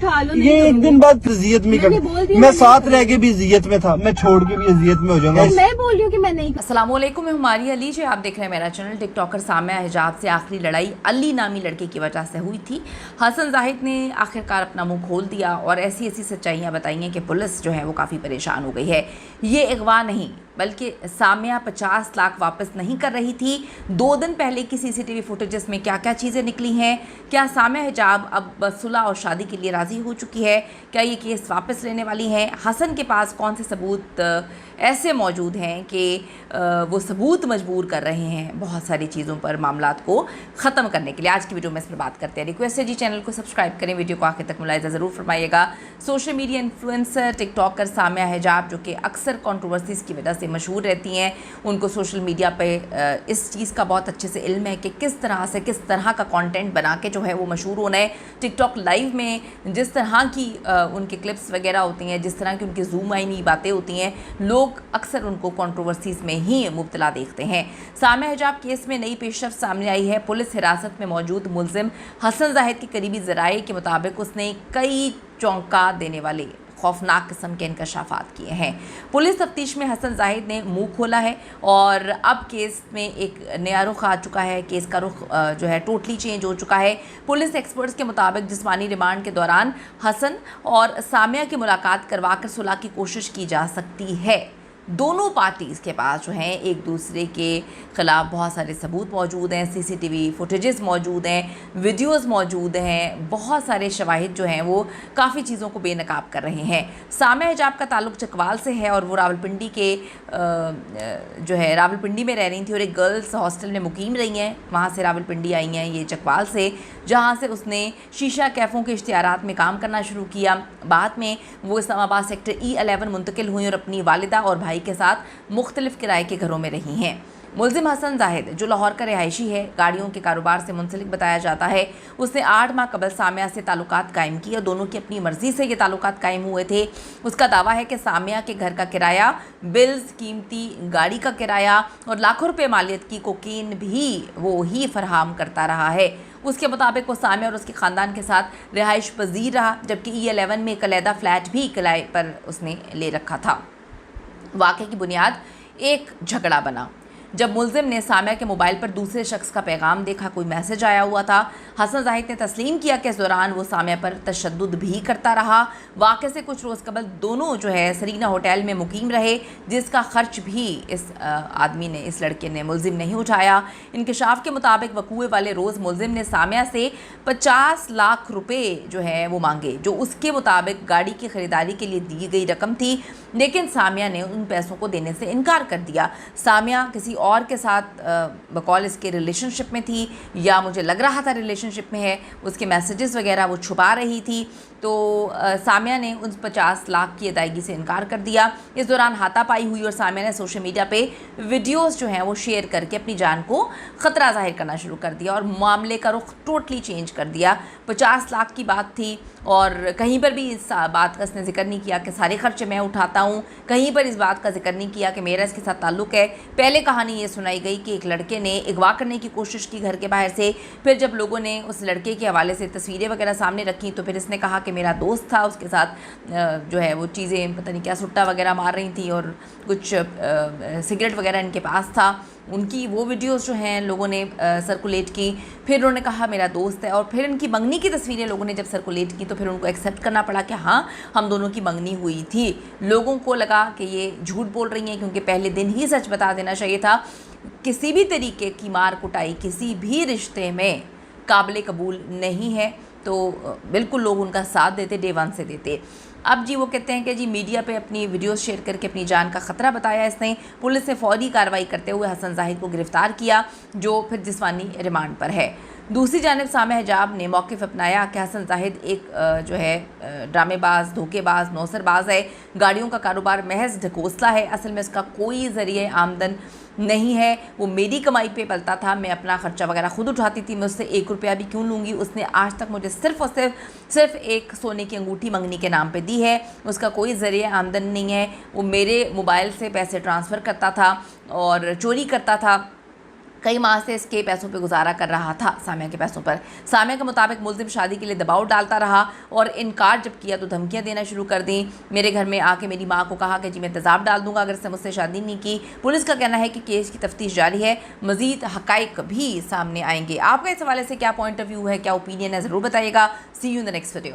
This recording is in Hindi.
उठा लो। ये एक दिन बाद फिजियत में कर, मैं साथ रह के भी इज्जत में था, मैं छोड़ के भी इज्जत में हो जाऊंगा। मैं बोल रही हूँ कि मैं नहीं। अस्सलाम वालेकुम, मैं हुमारी अली जी, आप देख रहे हैं मेरा चैनल। टिकटॉकर सामिया हिजाब से आखिरी लड़ाई अली नामी लड़के की वजह से हुई थी। हसन जाहिद ने आखिरकार अपना मुंह खोल दिया और ऐसी ऐसी सच्चाइयाँ बताई हैं कि पुलिस जो है वो काफ़ी परेशान हो गई है। ये अगवा नहीं बल्कि सामिया 50 लाख वापस नहीं कर रही थी। 2 दिन पहले की सीसीटीवी फुटेजेस में क्या क्या चीज़ें निकली हैं, क्या सामिया हिजाब अब सुलह और शादी के लिए राज़ी हो चुकी है, क्या ये केस वापस लेने वाली हैं, हसन के पास कौन से सबूत ऐसे मौजूद हैं कि वो सबूत मजबूर कर रहे हैं बहुत सारी चीज़ों पर मामलात को ख़त्म करने के लिए। आज की वीडियो में इस पर बात करते हैं। रिक्वेस्ट है जी, चैनल को सब्सक्राइब करें, वीडियो को आखिर तक मुलाहिज़ा ज़रूर फरमाइएगा। Social media influencer TikToker Samia Hijab, जो कि अक्सर कंट्रोवर्सीज़ की वजह से मशहूर रहती हैं, उनको सोशल मीडिया पे इस चीज़ का बहुत अच्छे से इल्म है कि किस तरह का कंटेंट बना के जो है वो मशहूर होना है। टिकटॉक लाइव में जिस तरह की उनके क्लिप्स वगैरह होती हैं, जिस तरह की उनकी जूम आईनी बातें होती हैं, लोग अक्सर उनको कंट्रोवर्सीज में ही मुब्तला देखते हैं। सामिया हिजाब केस में नई पेशरफ्त सामने आई है। पुलिस हिरासत में मौजूद मुलजिम हसन जाहिद के करीबी ज़राए के मुताबिक उसने कई चौंका देने वाले खौफनाक किस्म के इंकशाफात किए हैं। पुलिस तफ्तीश में हसन जाहिद ने मुंह खोला है और अब केस में एक नया रुख आ चुका है। केस का रुख जो है टोटली चेंज हो चुका है। पुलिस एक्सपर्ट्स के मुताबिक जिस्मानी रिमांड के दौरान हसन और सामिया की मुलाकात करवा कर सुलह की कोशिश की जा सकती है। दोनों पार्टीज़ के पास जो हैं एक दूसरे के ख़िलाफ़ बहुत सारे सबूत मौजूद हैं, सीसीटीवी फुटेजेस मौजूद हैं, वीडियोस मौजूद हैं, बहुत सारे शवाहिद जो हैं वो काफ़ी चीज़ों को बेनकाब कर रहे हैं। सामिया हिजाब का ताल्लुक़ चकवाल से है और वो रावलपिंडी के जो है रावलपिंडी में रह रही थी और एक गर्ल्स हॉस्टल में मुकीम रही हैं। वहाँ से रावलपिंडी आई हैं ये चकवाल से, जहाँ से उसने शीशा कैफ़ों के इश्तिहारात में काम करना शुरू किया। बाद में वो इस्लामाबाद सेक्टर E11 मुंतकिल हुई और अपनी वालिदा और भाई के साथ मुख्तलिफ किराए के घरों में रही हैं। मुलजिम हसन जाहिद, जो लाहौर का रिहायशी है, गाड़ियों के कारोबार से मुंसलिक बताया जाता है, उसने 8 माह कबल सामिया से ताल्लुकात कायम किए। दोनों की अपनी मर्ज़ी से ये ताल्लुकात कायम हुए थे। उसका दावा है कि सामिया के घर का किराया, बिल्स, कीमती गाड़ी का किराया और लाखों रुपये मालियत की कोकीन भी वो ही फराहम करता रहा है। उसके मुताबिक वो सामिया और उसके ख़ानदान के साथ रिहाइश पजीर रहा, जबकि E11 में एक अलहदा फ्लैट भी किराए पर उसने ले रखा था। वाक़े की बुनियाद एक झगड़ा बना जब मुलजिम ने सामिया के मोबाइल पर दूसरे शख्स का पैगाम देखा, कोई मैसेज आया हुआ था। हसन जाहिद ने तस्लीम किया कि इस दौरान वो सामिया पर तशद्दुद भी करता रहा। वाक़े से कुछ रोज़ कबल दोनों जो है सरीना होटल में मुकीम रहे, जिसका ख़र्च भी इस आदमी ने, इस लड़के ने, मुलजिम नहीं उठाया। इंकशाफ के मुताबिक वकूए वाले रोज़ मुलजिम ने सामिया से 50 लाख रुपये जो है वो मांगे, जो उसके मुताबिक गाड़ी की ख़रीदारी के लिए दी गई रकम थी, लेकिन सामिया ने उन पैसों को देने से इनकार कर दिया। सामिया किसी और के साथ बकौल इसके रिलेशनशिप में थी, या मुझे लग रहा था रिलेशनशिप में है, उसके मैसेजेस वगैरह वो छुपा रही थी। तो सामिया ने उन 50 लाख की अदायगी से इनकार कर दिया। इस दौरान हाथापाई हुई और सामिया ने सोशल मीडिया पे वीडियोस जो हैं वो शेयर करके अपनी जान को ख़तरा जाहिर करना शुरू कर दिया और मामले का रुख टोटली चेंज कर दिया। 50 लाख की बात थी और कहीं पर भी इस बात का इसने जिक्र नहीं किया कि सारे खर्चे मैं उठाता हूँ, कहीं पर इस बात का जिक्र नहीं किया कि मेरा इसके साथ ताल्लुक़ है। पहले कहानी ये सुनाई गई कि एक लड़के ने अगवा करने की कोशिश की घर के बाहर से, फिर जब लोगों ने उस लड़के के हवाले से तस्वीरें वगैरह सामने रखी तो फिर इसने कहा कि मेरा दोस्त था, उसके साथ जो है वो चीज़ें पता नहीं क्या सुट्टा वगैरह मार रही थी और कुछ सिगरेट वगैरह इनके पास था। उनकी वो वीडियोस जो हैं लोगों ने सर्कुलेट की। फिर उन्होंने कहा मेरा दोस्त है, और फिर इनकी मंगनी की तस्वीरें लोगों ने जब सर्कुलेट की तो फिर उनको एक्सेप्ट करना पड़ा कि हाँ, हम दोनों की मंगनी हुई थी। लोगों को लगा कि ये झूठ बोल रही हैं, क्योंकि पहले दिन ही सच बता देना चाहिए था। किसी भी तरीके की मार कुटाई किसी भी रिश्ते में काबिल कबूल नहीं है, तो बिल्कुल लोग उनका साथ देते, डे 1 से देते। अब जी वो कहते हैं कि जी मीडिया पे अपनी वीडियोस शेयर करके अपनी जान का ख़तरा बताया इसने। पुलिस ने फ़ौरी कार्रवाई करते हुए हसन जाहिद को गिरफ़्तार किया, जो फिर जिस्मानी रिमांड पर है। दूसरी जानिब सामिया हिजाब ने मौक़िफ़ अपनाया कि हसन जाहिद एक जो है ड्रामेबाज, धोखेबाज, नौसरबाज है। गाड़ियों का कारोबार महज ढकोसला है, असल में उसका कोई ज़रिए आमदन नहीं है। वो मेरी कमाई पे पलता था, मैं अपना ख़र्चा वगैरह ख़ुद उठाती थी, मैं उससे 1 रुपया भी क्यों लूँगी। उसने आज तक मुझे सिर्फ़ और सिर्फ एक सोने की अंगूठी मंगनी के नाम पे दी है। उसका कोई ज़रिए आमदन नहीं है। वो मेरे मोबाइल से पैसे ट्रांसफ़र करता था और चोरी करता था। कई माह से इसके पैसों पे गुजारा कर रहा था, सामिया के पैसों पर। सामिया के मुताबिक मुलजिम शादी के लिए दबाव डालता रहा और इनकार जब किया तो धमकियां देना शुरू कर दी। मेरे घर में आके मेरी मां को कहा कि जी मैं तेजाब डाल दूंगा अगर इसने मुझसे शादी नहीं की। पुलिस का कहना है कि केस की तफ्तीश जारी है, मजीद हकाइक भी सामने आएंगे। आपका इस हवाले से क्या पॉइंट ऑफ व्यू है, क्या ओपिनियन है, ज़रूर बताइएगा। See you in the next video.